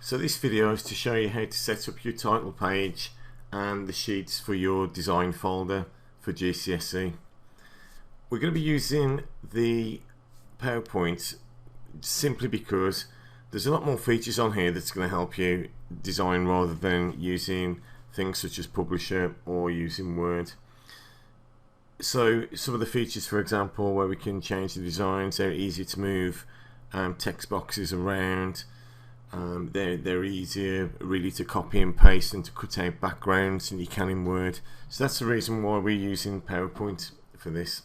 So this video is to show you how to set up your title page and the sheets for your design folder for Gcse. We're going to be using the PowerPoint simply because there's a lot more features on here that's going to help you design rather than using things such as Publisher or using Word. So some of the features, for example, where we can change the designs, they're easy to move text boxes around. They're easier really to copy and paste and to cut out backgrounds than you can in Word. So that's the reason why we're using PowerPoint for this.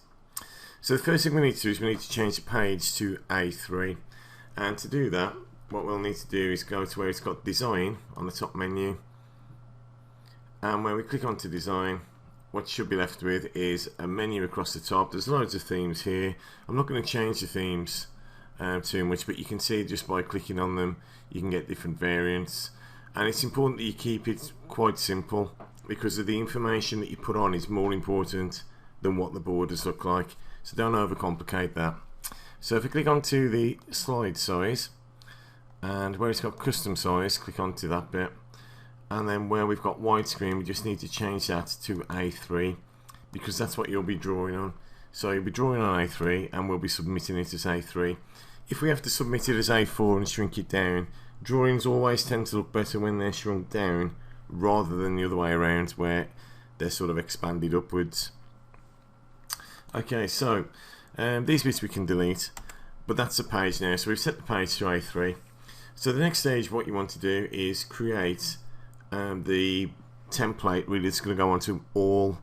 So the first thing we need to do is we need to change the page to A3, and to do that what we'll need to do is go to where it's got Design on the top menu, and when we click onto Design, what you should be left with is a menu across the top. There's loads of themes here. I'm not going to change the themes too much, but you can see just by clicking on them you can get different variants, and it's important that you keep it quite simple because of the information that you put on is more important than what the borders look like, so don't overcomplicate that. So if we click onto the slide size, and where it's got custom size, click onto that bit, and then where we've got widescreen we just need to change that to A3 because that's what you'll be drawing on. So you'll be drawing on A3 and we'll be submitting it as A3. If we have to submit it as A4 and shrink it down, drawings always tend to look better when they're shrunk down rather than the other way around where they're sort of expanded upwards. Okay, so these bits we can delete, but that's the page now. So we've set the page to A3. So the next stage, what you want to do is create the template really that's going to go onto all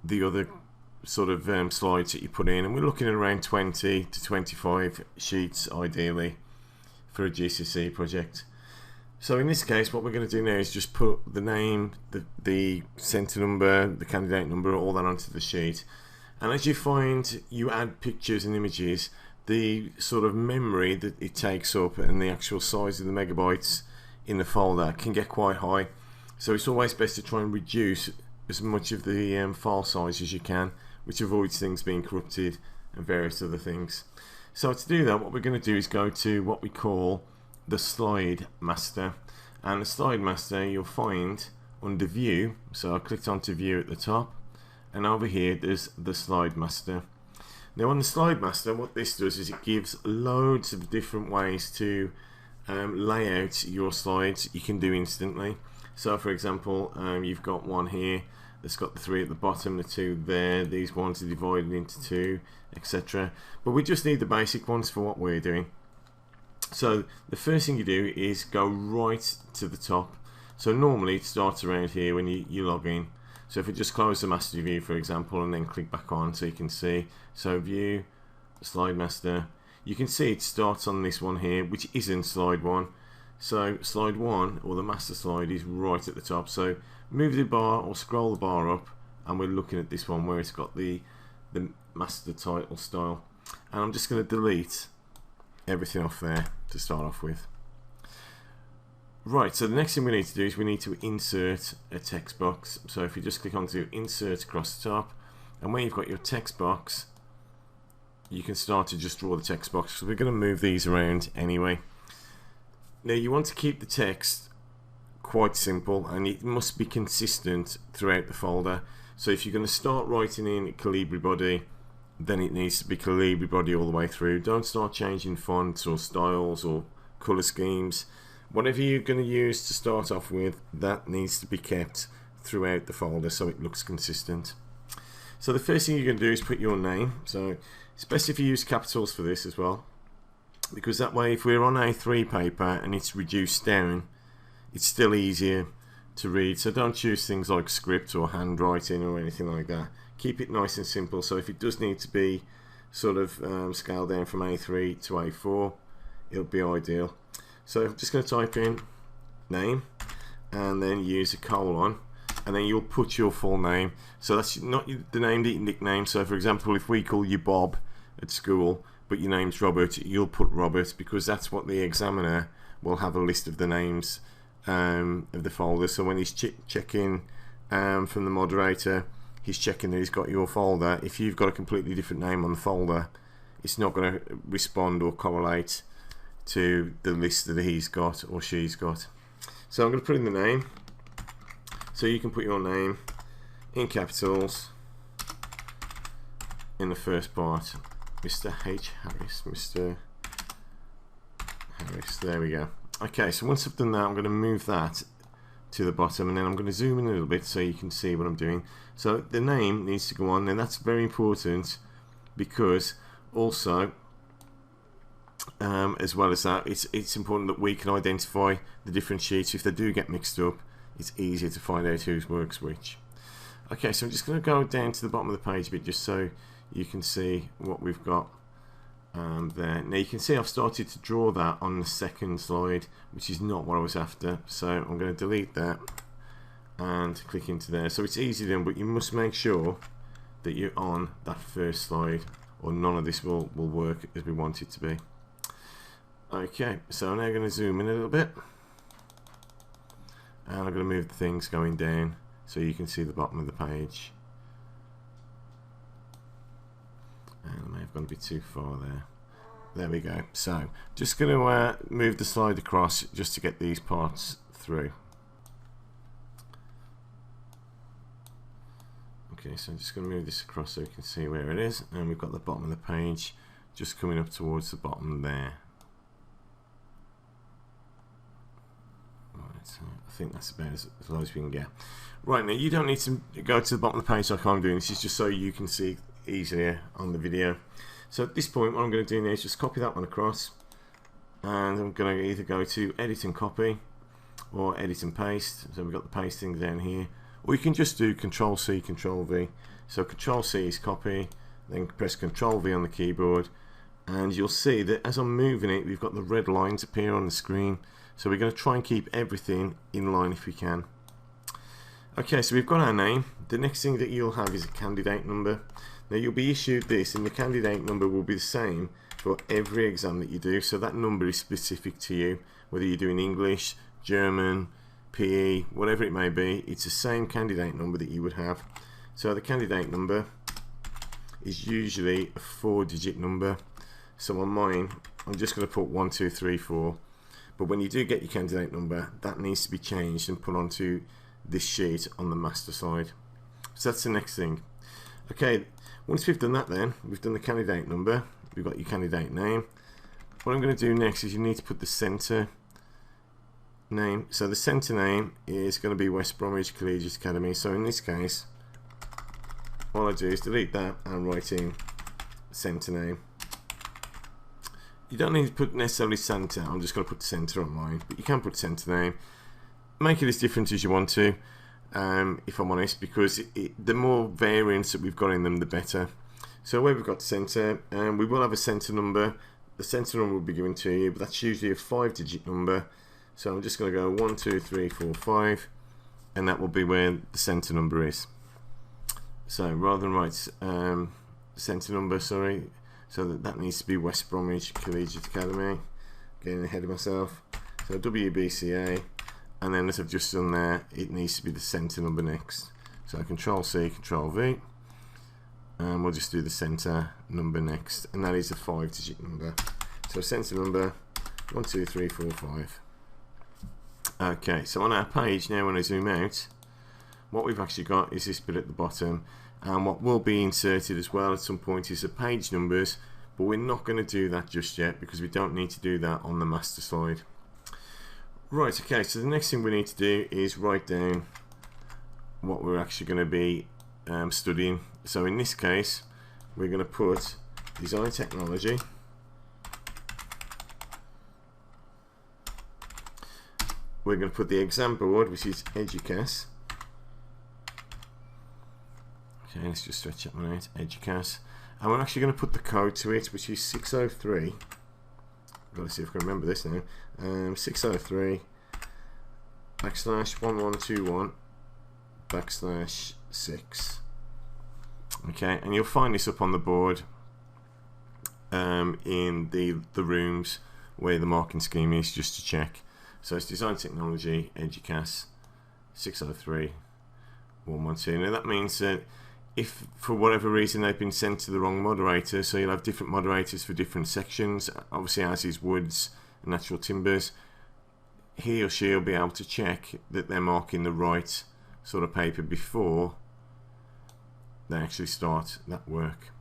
the other sort of slides that you put in, and we're looking at around 20 to 25 sheets ideally for a Gcse project. So in this case what we're going to do now is just put the name, the center number, the candidate number, all that onto the sheet, and as you find you add pictures and images, the sort of memory that it takes up and the actual size of the megabytes in the folder can get quite high. So it's always best to try and reduce as much of the file size as you can, which avoids things being corrupted and various other things. So to do that, what we're going to do is go to what we call the slide master, and the slide master you'll find under view. So I clicked onto view at the top, and over here there's the slide master. Now on the slide master, what this does is it gives loads of different ways to lay out your slides you can do instantly. So for example, you've got one here that's got the 3 at the bottom, the 2 there, these ones are divided into 2, etc. But we just need the basic ones for what we're doing. So the first thing you do is go right to the top. So normally it starts around here when you log in. So if we just close the master view, for example, and then click back on so you can see, so view, slide master, you can see it starts on this one here, which isn't slide 1. So slide 1, or the master slide, is right at the top. So move the bar or scroll the bar up, and we're looking at this one where it's got the master title style. And I'm just going to delete everything off there to start off with. Right, so the next thing we need to do is we need to insert a text box. So if you just click onto insert across the top, and when you've got your text box, you can start to just draw the text box. So we're going to move these around anyway. Now you want to keep the text quite simple, and it must be consistent throughout the folder. So if you're going to start writing in Calibri body, then it needs to be Calibri body all the way through. Don't start changing fonts or styles or color schemes. Whatever you're going to use to start off with, that needs to be kept throughout the folder so it looks consistent. So the first thing you're going to do is put your name. So it's best if you use capitals for this as well, because that way if we're on A3 paper and it's reduced down, it's still easier to read. So don't choose things like script or handwriting or anything like that. Keep it nice and simple, so if it does need to be sort of scaled down from A3 to A4, it'll be ideal. So I'm just going to type in name and then use a colon, and then you'll put your full name. So that's not the name that you nickname. So for example, if we call you Bob at school but your name's Robert, you'll put Robert because that's what the examiner will have, a list of the names of the folder. So when he's checking from the moderator, he's checking that he's got your folder. If you've got a completely different name on the folder, it's not going to respond or correlate to the list that he's got or she's got. So I'm going to put in the name. So you can put your name in capitals in the first part. Mr. H. Harris. Mr. Harris. There we go. Okay, so once I've done that, I'm going to move that to the bottom, and then I'm going to zoom in a little bit so you can see what I'm doing. So the name needs to go on, and that's very important because also as well as that, it's important that we can identify the different sheets. If they do get mixed up, it's easier to find out whose works which. Okay, so I'm just going to go down to the bottom of the page a bit just so you can see what we've got there. Now you can see I've started to draw that on the second slide, which is not what I was after, so I'm going to delete that and click into there. So it's easy then, but you must make sure that you're on that first slide or none of this will work as we want it to be. Okay, so I'm now going to zoom in a little bit, and I'm going to move the things going down so you can see the bottom of the page. And I may have gone a bit too far there. There we go. So just going to move the slide across just to get these parts through. Okay, so I'm just going to move this across so you can see where it is, and we've got the bottom of the page just coming up towards the bottom there. So I think that's about as low as we can get. Right, now you don't need to go to the bottom of the page like I'm doing. This is just so you can see easier on the video. So at this point, what I'm going to do now is just copy that one across, and I'm going to either go to edit and copy or edit and paste. So we've got the pasting down here, or you can just do Control C, Control V. So Control C is copy, then press Control V on the keyboard, and you'll see that as I'm moving it, we've got the red lines appear on the screen. So we're going to try and keep everything in line if we can. Okay, so we've got our name. The next thing that you'll have is a candidate number. Now you'll be issued this, and the candidate number will be the same for every exam that you do. So that number is specific to you, whether you're doing English, German, PE, whatever it may be. It's the same candidate number that you would have. So the candidate number is usually a 4-digit number. So on mine, I'm just going to put 1, 2, 3, 4. But when you do get your candidate number, that needs to be changed and put onto this sheet on the master slide. So that's the next thing. Okay, once we've done that then, we've done the candidate number, we've got your candidate name. What I'm going to do next is you need to put the centre name. So the centre name is going to be West Bromwich Collegiate Academy. So in this case, all I do is delete that and write in centre name. You don't need to put necessarily centre, I'm just going to put centre on mine, but you can put centre name. Make it as different as you want to, if I'm honest, because the more variants that we've got in them, the better. So where we've got centre, we will have a centre number. The centre number will be given to you, but that's usually a 5-digit number. So I'm just going to go 1, 2, 3, 4, 5, and that will be where the centre number is. So rather than write centre number, sorry, so that needs to be West Bromwich Collegiate Academy. Getting ahead of myself. So WBCA, and then as I've just done there, it needs to be the centre number next. So Control C, Control V, and we'll just do the centre number next, and that is a 5-digit number. So centre number 1, 2, 3, 4, 5. Okay, so on our page now, when I zoom out, what we've actually got is this bit at the bottom, and what will be inserted as well at some point is the page numbers, but we're not going to do that just yet because we don't need to do that on the master slide. Right, okay, so the next thing we need to do is write down what we're actually going to be studying. So in this case, we're going to put design technology, we're going to put the exam board, which is Gcse. Okay, let's just stretch that one out, Gcse. And we're actually going to put the code to it, which is 603. Got to see if I can remember this now. 603 /1121 /6. Okay, and you'll find this up on the board in the rooms where the marking scheme is, just to check. So it's design technology, Gcse 603 112. Now that means that if for whatever reason they've been sent to the wrong moderator, so you'll have different moderators for different sections. Obviously ours is woods and natural timbers. he or she will be able to check that they're marking the right sort of paper before they actually start that work.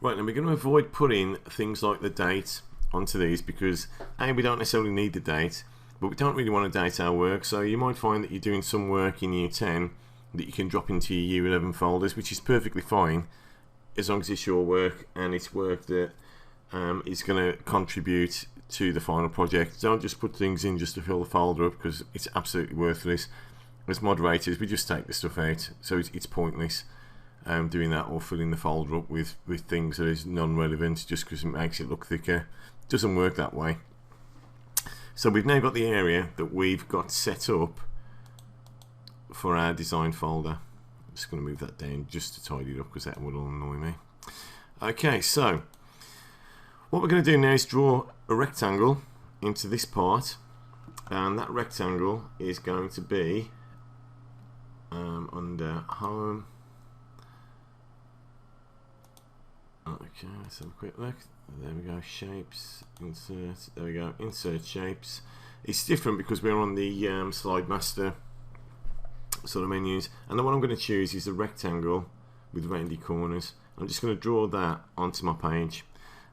Right, now we're going to avoid putting things like the date onto these because A, we don't necessarily need the date, but we don't really want to date our work. So you might find that you're doing some work in year 10 that you can drop into your year 11 folders, which is perfectly fine as long as it's your work and it's work that is going to contribute to the final project. Don't just put things in just to fill the folder up because it's absolutely worthless. As moderators, we just take the stuff out, so it's pointless doing that or filling the folder up with things that is non-relevant just because it makes it look thicker. It doesn't work that way. So we've now got the area that we've got set up for our design folder. I'm just going to move that down just to tidy it up because that would all annoy me. Okay, so what we're going to do now is draw a rectangle into this part, and that rectangle is going to be under home. Okay, let's have a quick look. There we go, shapes, insert, there we go, insert shapes. It's different because we're on the slide master sort of menus, and the one I'm going to choose is the rectangle with roundy corners. I'm just going to draw that onto my page.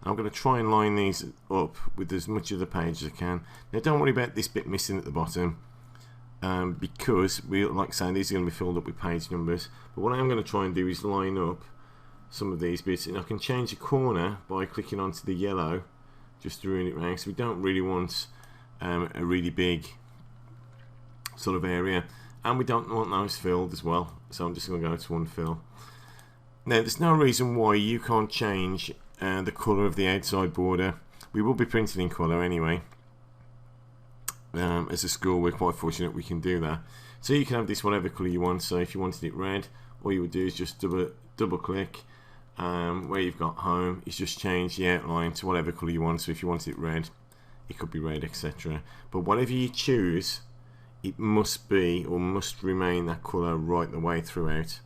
I'm going to try and line these up with as much of the page as I can. Now don't worry about this bit missing at the bottom because we, like I say, these are going to be filled up with page numbers, but what I'm going to try and do is line up some of these bits, and I can change the corner by clicking onto the yellow just to ruin it round, so we don't really want a really big sort of area, and we don't want those filled as well, so I'm just going to go to unfill. Now there's no reason why you can't change the colour of the outside border. We will be printing in colour anyway. As a school we're quite fortunate we can do that, so you can have this whatever colour you want. So if you wanted it red, all you would do is just double click where you've got home, is just change the outline to whatever colour you want. So if you wanted it red, it could be red, etc. But whatever you choose, it must be or must remain that colour right the way throughout.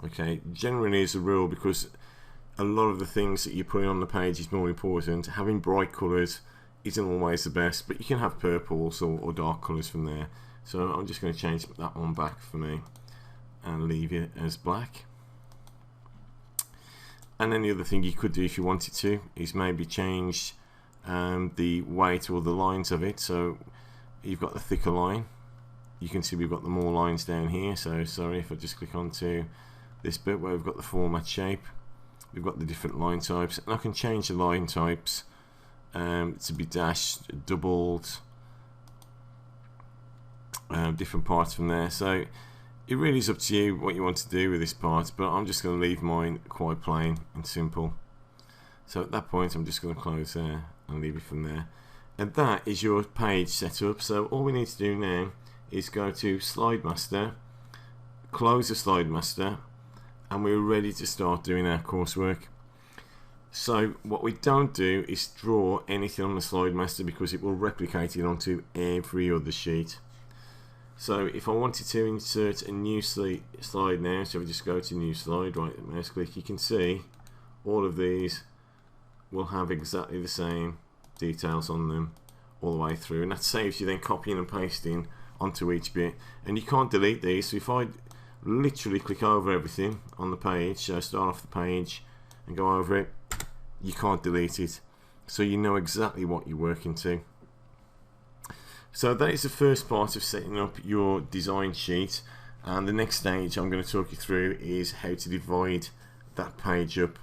Okay, generally as a rule, because a lot of the things that you're putting on the page is more important, having bright colours isn't always the best, but you can have purples or dark colours from there. So I'm just going to change that one back for me and leave it as black. And then the other thing you could do if you wanted to is maybe change the weight or the lines of it. So you've got the thicker line, you can see we've got the more lines down here. So sorry, if I just click onto this bit where we've got the format shape, we've got the different line types, and I can change the line types to be dashed, doubled, different parts from there. So it really is up to you what you want to do with this part, but I'm just going to leave mine quite plain and simple. So at that point I'm just going to close there and leave it from there, and that is your page set up. So all we need to do now is go to Slide Master, close the Slide Master, and we're ready to start doing our coursework. So what we don't do is draw anything on the Slide Master because it will replicate it onto every other sheet. So if I wanted to insert a new slide now, so if I just go to new slide, right mouse click, you can see all of these will have exactly the same details on them all the way through, and that saves you then copying and pasting onto each bit. And you can't delete these, so if I literally click over everything on the page, so start off the page and go over it, you can't delete it, so you know exactly what you're working to. So that is the first part of setting up your design sheet, and the next stage I'm going to talk you through is how to divide that page up.